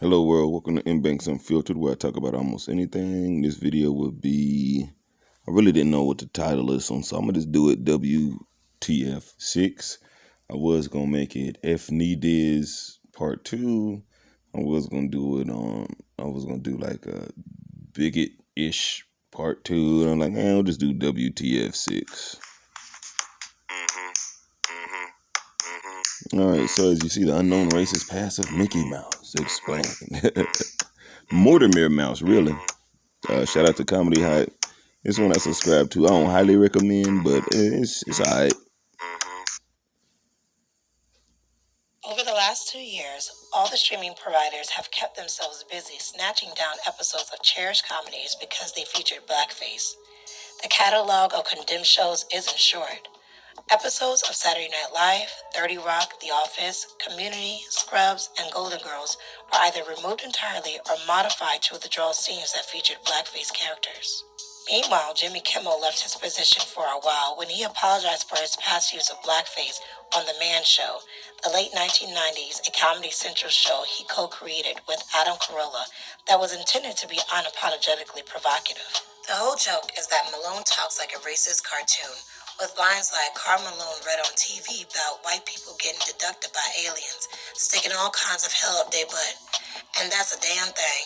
Hello world, welcome to Inbanks Unfiltered, where I talk about almost anything. This video will be, I really didn't know what the title is on, so I'm gonna just do it WTF6. I was gonna make it F NeyDiz Part 2. I was gonna do it on, I was gonna do like a bigot-ish Part 2. And I'm like, I'll just do WTF6. Alright, so as you see, the unknown racist past of Micky Mouse explained. Mortimer Mouse, really. Shout out to Comedy Hype. This one I subscribe to. I don't highly recommend, but it's alright. Over the last 2 years, all the streaming providers have kept themselves busy snatching down episodes of cherished comedies because they featured blackface. The catalog of condemned shows isn't short. Episodes of Saturday Night Live, 30 Rock, The Office, Community, Scrubs, and Golden Girls were either removed entirely or modified to withdraw scenes that featured blackface characters. Meanwhile, Jimmy Kimmel left his position for a while when he apologized for his past use of blackface on The Man Show, the late 1990s, a Comedy Central show he co-created with Adam Carolla that was intended to be unapologetically provocative. The whole joke is that Malone talks like a racist cartoon, with lines like Karl Malone read on TV about white people getting deducted by aliens, sticking all kinds of hell up their butt. And that's a damn thing.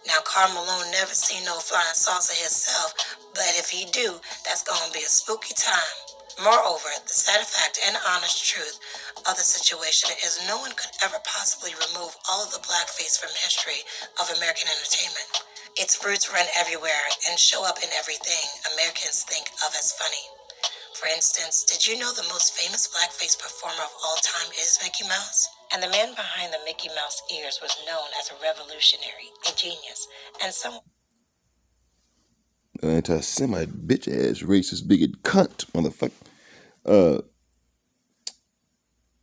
Now, Karl Malone never seen no flying saucer himself, but if he do, that's gonna be a spooky time. Moreover, the sad fact and honest truth of the situation is no one could ever possibly remove all of the blackface from history of American entertainment. Its roots run everywhere and show up in everything Americans think of as funny. For instance, did you know the most famous blackface performer of all time is Micky Mouse? And the man behind the Micky Mouse ears was known as a revolutionary, a genius, and some Anti-Semite, bitch-ass, racist, bigot, cunt, motherfucker.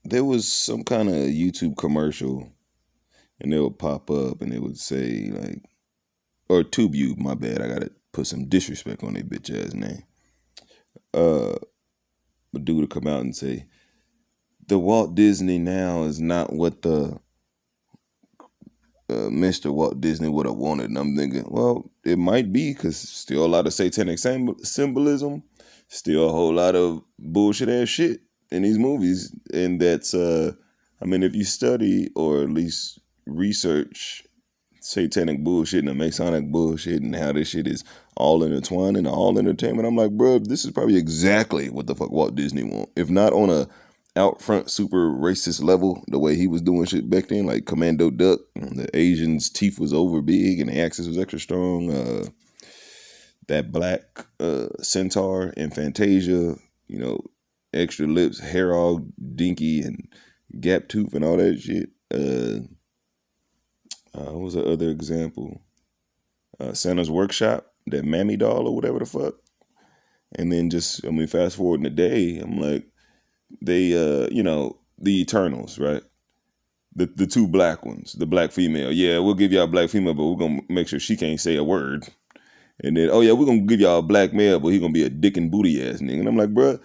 There was some kind of YouTube commercial, and it would pop up, and it would say, like, or TubeU, my bad, I gotta put some disrespect on their bitch-ass name. But dude would come out and say, the Walt Disney now is not what the Mr. Walt Disney would have wanted. And I'm thinking, well, it might be, because still a lot of satanic symbolism, still a whole lot of bullshit ass shit in these movies. And that's, I mean, if you study or at least research satanic bullshit and the Masonic bullshit and how this shit is all intertwined and all entertainment, I'm like, bro, this is probably exactly what the fuck Walt Disney want. If not on a out front super racist level, the way he was doing shit back then, like Commando Duck, the Asian's teeth was over big and the axis was extra strong. That black centaur in Fantasia, you know, extra lips, hair all dinky and gap tooth and all that shit. What was the other example? Santa's Workshop, that mammy doll or whatever the fuck. And then just, I mean, fast forward in the day, I'm like, they, you know, the Eternals, right? The two black ones, the black female. Yeah, we'll give y'all a black female, but we're going to make sure she can't say a word. And then, oh yeah, we're going to give y'all a black male, but he's going to be a dick and booty ass nigga. And I'm like, bruh,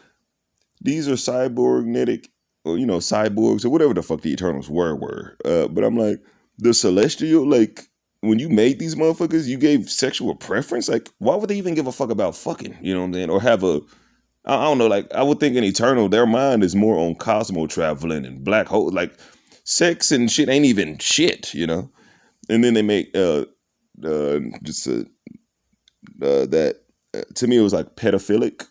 these are cyborgnetic, or, you know, cyborgs or whatever the fuck the Eternals were. But I'm like, the Celestial, like, when you made these motherfuckers, you gave sexual preference? Like, why would they even give a fuck about fucking, you know what I'm saying? Or have a, I don't know, like, I would think in Eternal, their mind is more on cosmo traveling and black hole, like, sex and shit ain't even shit, you know? And then they make, just, that, to me, it was like pedophilic,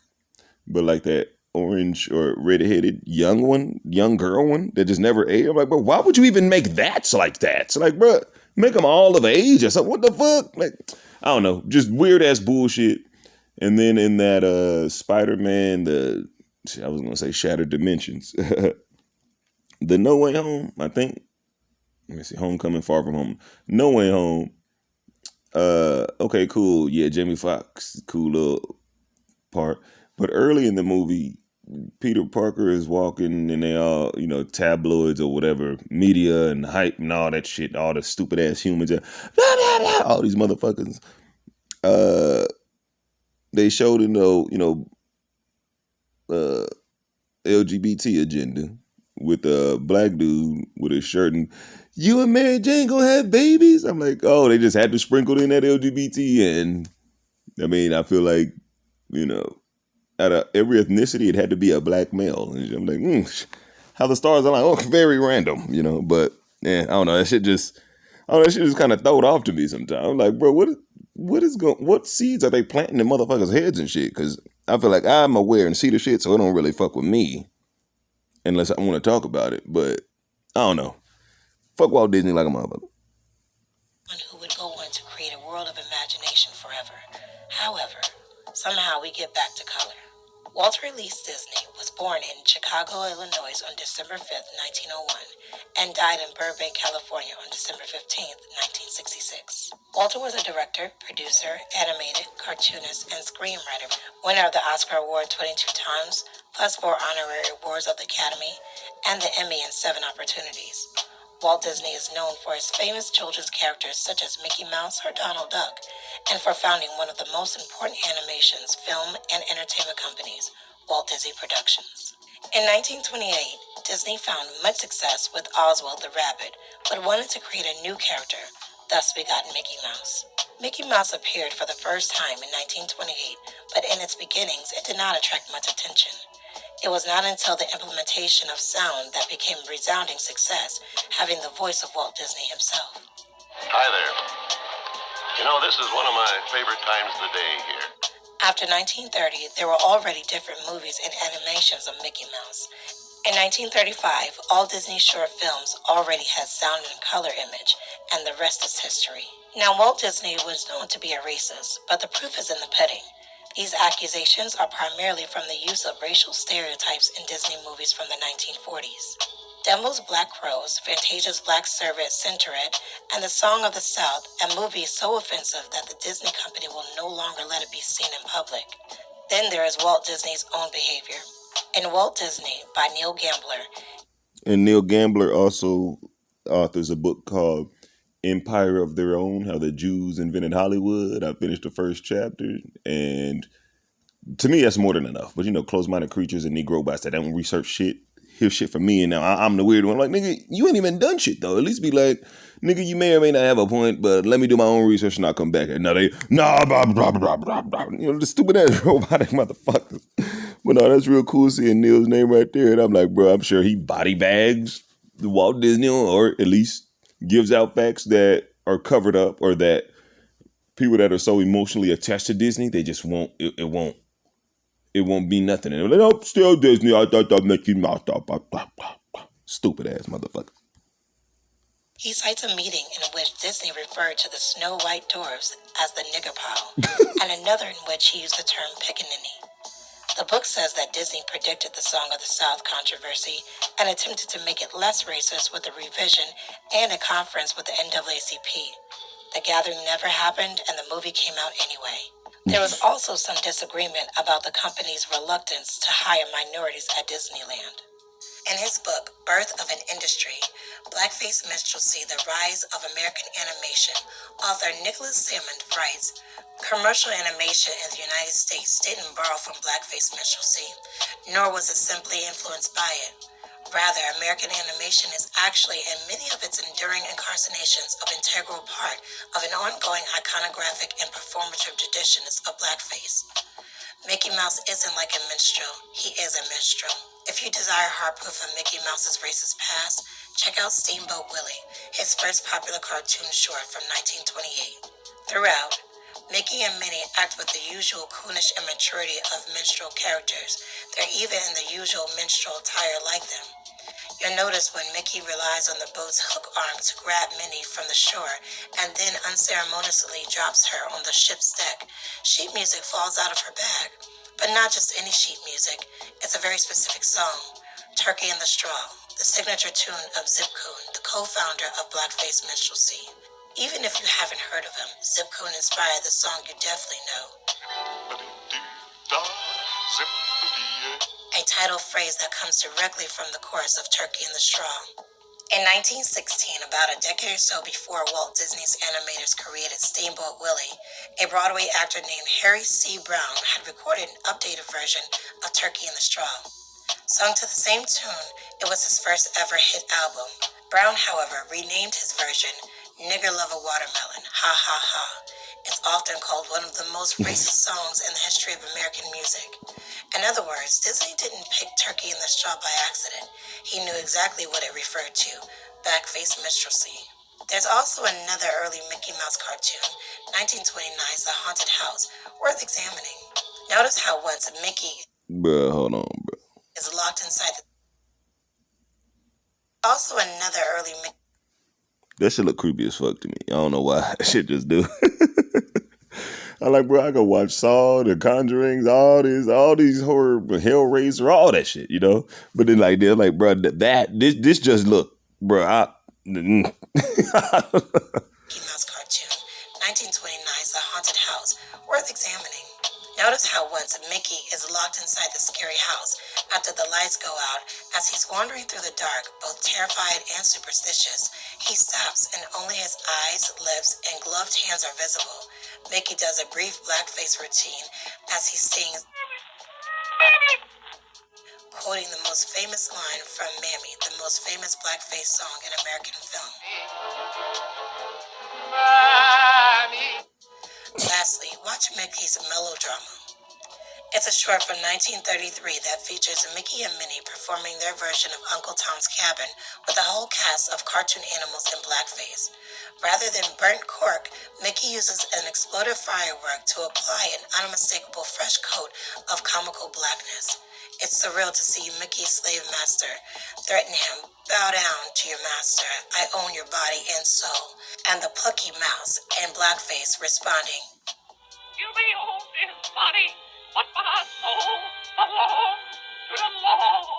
but like that orange or red-headed young girl one that just never ate. I'm like, bro, why would you even make that like that? So like, bro, make them all of age or something. What the fuck? Like, I don't know, just weird ass bullshit. And then in that Spider-Man, I was gonna say Shattered Dimensions, the No Way Home, I think. Let me see, Homecoming, Far From Home, No Way Home. Okay, cool. Yeah, Jamie Foxx, cool little part. But early in the movie, Peter Parker is walking and they all, you know, tabloids or whatever, media and hype and all that shit, all the stupid ass humans, all these motherfuckers. They showed, LGBT agenda with a black dude with a shirt, and you and Mary Jane gonna have babies? I'm like, oh, they just had to sprinkle in that LGBT. And I mean, I feel like, you know, out of every ethnicity, it had to be a black male. And I'm like, how the stars are like, oh, very random, you know. But yeah, I don't know. That shit just kind of throwed off to me sometimes. I'm like, bro, what seeds are they planting in motherfuckers' heads and shit? Because I feel like I'm aware and see the shit, so it don't really fuck with me unless I want to talk about it. But I don't know. Fuck Walt Disney like a motherfucker. Who would go on to create a world of imagination forever. However, somehow we get back to color. Walter Elise Disney was born in Chicago, Illinois on December 5th, 1901, and died in Burbank, California on December 15th, 1966. Walter was a director, producer, animated, cartoonist, and screenwriter, winner of the Oscar Award 22 times, plus 4 honorary awards of the Academy, and the Emmy in 7 opportunities. Walt Disney is known for his famous children's characters such as Mickey Mouse or Donald Duck, and for founding one of the most important animations, film, and entertainment companies, Walt Disney Productions. In 1928, Disney found much success with Oswald the Rabbit, but wanted to create a new character. Thus, we got Mickey Mouse. Mickey Mouse appeared for the first time in 1928, but in its beginnings, it did not attract much attention. It was not until the implementation of sound that became a resounding success, having the voice of Walt Disney himself. Hi there. You know, this is one of my favorite times of the day here. After 1930, there were already different movies and animations of Mickey Mouse. In 1935, all Disney short films already had sound and color image, and the rest is history. Now, Walt Disney was known to be a racist, but the proof is in the pudding. These accusations are primarily from the use of racial stereotypes in Disney movies from the 1940s. Dumbo's Black Rose, Fantasia's Black Servant Centauret, and The Song of the South, a movie so offensive that the Disney company will no longer let it be seen in public. Then there is Walt Disney's own behavior. In Walt Disney by Neil Gambler. And Neil Gambler also authors a book called Empire of Their Own, How the Jews Invented Hollywood. I finished the first chapter, and to me, that's more than enough. But, you know, closed-minded creatures and Negro bots that don't research shit, hear shit from me, and now I'm the weird one. I'm like, nigga, you ain't even done shit, though. At least be like, nigga, you may or may not have a point, but let me do my own research and I'll come back. And now blah, blah, blah, blah, blah, blah. You know, the stupid-ass robotic motherfuckers. But no, that's real cool seeing Neil's name right there. And I'm like, bro, I'm sure he body bags the Walt Disney, or at least gives out facts that are covered up, or that people that are so emotionally attached to Disney, they just won't, it won't be nothing. And they're like, oh, still Disney, I thought that Mickey Mouse. Stupid ass motherfucker. He cites a meeting in which Disney referred to the Snow White dwarfs as the nigger pile, and another in which he used the term pickaninny. The book says that Disney predicted the Song of the South controversy and attempted to make it less racist with a revision and a conference with the NAACP. The gathering never happened, and the movie came out anyway. There was also some disagreement about the company's reluctance to hire minorities at Disneyland. In his book, Birth of an Industry, Blackface Minstrelsy, The Rise of American Animation, author Nicholas Salmond writes, commercial animation in the United States didn't borrow from blackface minstrelsy, nor was it simply influenced by it. Rather, American animation is actually, in many of its enduring incarnations, an integral part of an ongoing iconographic and performative tradition of blackface. Mickey Mouse isn't like a minstrel, he is a minstrel. If you desire hard proof of Mickey Mouse's racist past, check out Steamboat Willie, his first popular cartoon short from 1928. Throughout, Mickey and Minnie act with the usual coonish immaturity of minstrel characters. They're even in the usual minstrel attire like them. You'll notice when Mickey relies on the boat's hook arm to grab Minnie from the shore and then unceremoniously drops her on the ship's deck, sheet music falls out of her bag. But not just any sheet music, it's a very specific song, Turkey in the Straw, the signature tune of Zip Coon, the co-founder of Blackface Minstrelsy. Even if you haven't heard of him, Zip Coon inspired the song you definitely know. A title phrase that comes directly from the chorus of Turkey in the Straw. In 1916, about a decade or so before Walt Disney's animators created Steamboat Willie, a Broadway actor named Harry C. Brown had recorded an updated version of Turkey in the Straw. Sung to the same tune, it was his first ever hit album. Brown, however, renamed his version Nigger Love a Watermelon, Ha Ha Ha. It's often called one of the most racist songs in the history of American music. In other words, Disney didn't pick Turkey in the Straw by accident. He knew exactly what it referred to, blackface minstrelsy. There's also another early Mickey Mouse cartoon, 1929's The Haunted House, worth examining. Notice how once Mickey Bruh, hold on, bro. is locked inside the... Also another early Mickey... That shit look creepy as fuck to me. I don't know why. That shit just do. I'm like, bro, I could watch Saw, The Conjurings, all these horror, Hellraiser, all that shit, you know? But then like, they're like, bro, this just look, bro, Mickey Mouse cartoon, 1929's The Haunted House, worth examining. Notice how once Mickey is locked inside the scary house after the lights go out, as he's wandering through the dark, both terrified and superstitious, he stops and only his eyes, lips, and gloved hands are visible. Mickey does a brief blackface routine as he sings, quoting the most famous line from Mammy, the most famous blackface song in American film. Mommy. Lastly, watch Mickey's Melodrama. It's a short from 1933 that features Mickey and Minnie performing their version of Uncle Tom's Cabin with a whole cast of cartoon animals in blackface. Rather than burnt cork, Mickey uses an exploded firework to apply an unmistakable fresh coat of comical blackness. It's surreal to see Mickey's slave master threaten him, "Bow down to your master, I own your body and soul," and the plucky mouse in blackface responding, "You may own this body, but my soul belongs to the Lord."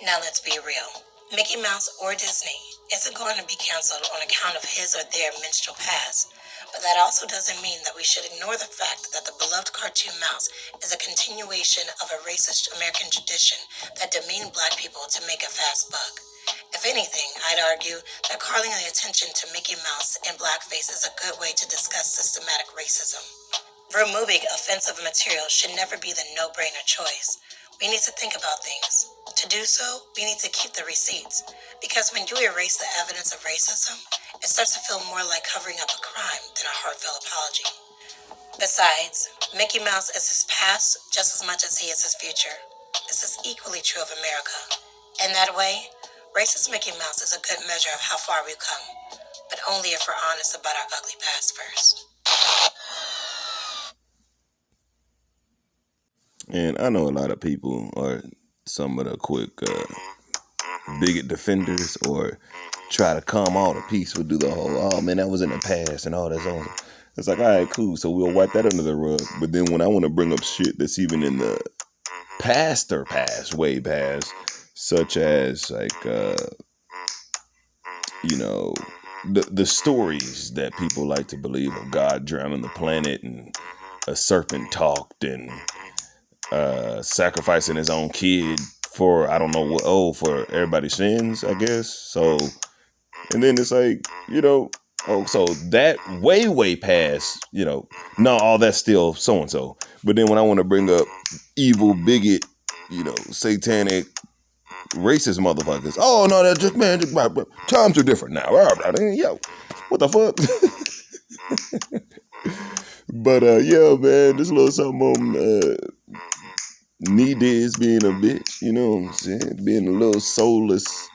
Now let's be real. Mickey Mouse or Disney isn't going to be canceled on account of his or their minstrel past. But that also doesn't mean that we should ignore the fact that the beloved cartoon mouse is a continuation of a racist American tradition that demeaned black people to make a fast buck. If anything, I'd argue that calling the attention to Mickey Mouse in blackface is a good way to discuss systematic racism. Removing offensive material should never be the no-brainer choice. We need to think about things. To do so, we need to keep the receipts. Because when you erase the evidence of racism, it starts to feel more like covering up a crime than a heartfelt apology. Besides, Mickey Mouse is his past just as much as he is his future. This is equally true of America. In that way, racist Mickey Mouse is a good measure of how far we've come, but only if we're honest about our ugly past first. And I know a lot of people are some of the quick bigot defenders or try to calm all the peace will do the whole, oh man, that was in the past and all that. It's like, all right, cool. So we'll wipe that under the rug. But then when I want to bring up shit that's even in the past or past, way past, such as like, you know, the stories that people like to believe of God drowning the planet and a serpent talked and sacrificing his own kid for I don't know what, for everybody's sins, I guess. So, and then it's like, you know, so that way past, you know, no, all that's still so and so. But then when I want to bring up evil, bigot, you know, satanic, racist motherfuckers, oh no, that just man, times are different now. Yo, what the fuck? But yeah, man, this little something on NeyDiz being a bitch, you know what I'm saying? Being a little soulless.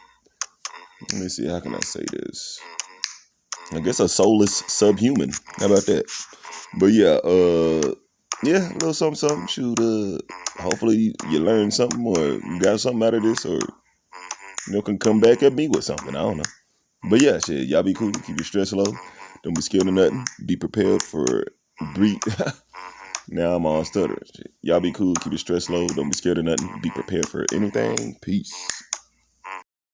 Let me see, how can I say this? I guess a soulless subhuman. How about that? But yeah, yeah, a little something. Shoot, hopefully you learned something or you got something out of this, or you know, can come back at me with something. I don't know. But yeah, shit, y'all be cool. Keep your stress low. Don't be scared of nothing. Be prepared for Now I'm all stuttering. Y'all be cool. Keep your stress low. Don't be scared of nothing. Be prepared for anything. Peace.